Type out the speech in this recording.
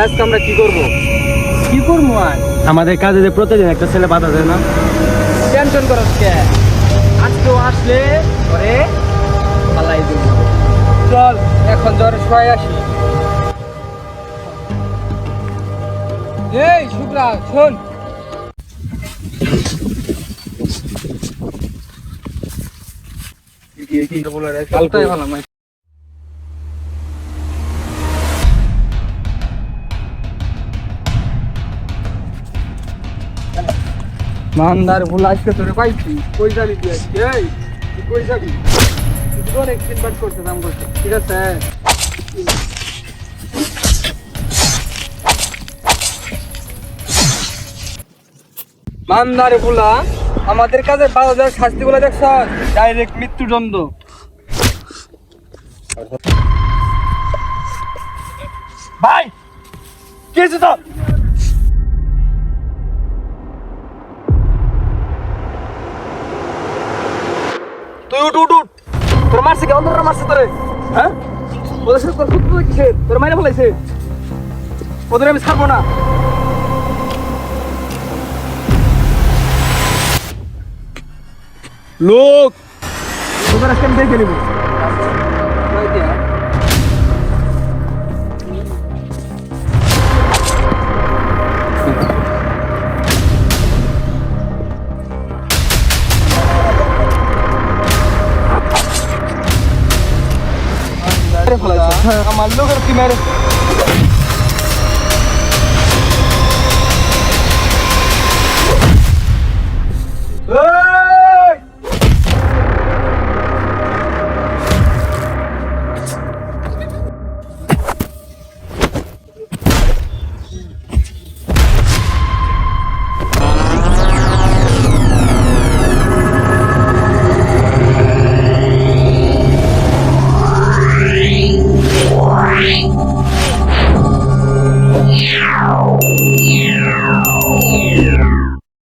তাহলে আজকে আমরা কি করবো? কি করবো আর? আমাদের কাজে যে প্রতিদিন একটা ছেলে বাধা দেয় না? টেনশন করার কে? আজকেও আসলে পরে পালাই দিব। চল এখন জ্বরে শোয়াই আসি। এই শুক্রা শোন, কালটাই ভালো নয়। মানদার ভুল আজকে তোরে পাইছি। কই যাবি তুই আজকে? এই তুই কই যাবি? তুই তো অনেক সিনবাদ করতে দাম করতে, ঠিক আছে? মানদার ভুলা আমাদের কাছে 12,000 শাস্তি গুলা দেখছ, ডাইরেক্ট মৃত্যুদণ্ড। ভাই কি হয়েছে তোর? তুই উঠ উঠ উঠ। তোর মারছে কে? অন্ধরা মারছে তোরে? হ্যাঁ, ওদের সাথে তোর শত্রু কিসের? তোর মাইরে ফেলাইছে। ওদের আমি ছাড়বো না। লোক তোদের আজকে আমি দেখে নিবো। আমার লোকের কি মেরে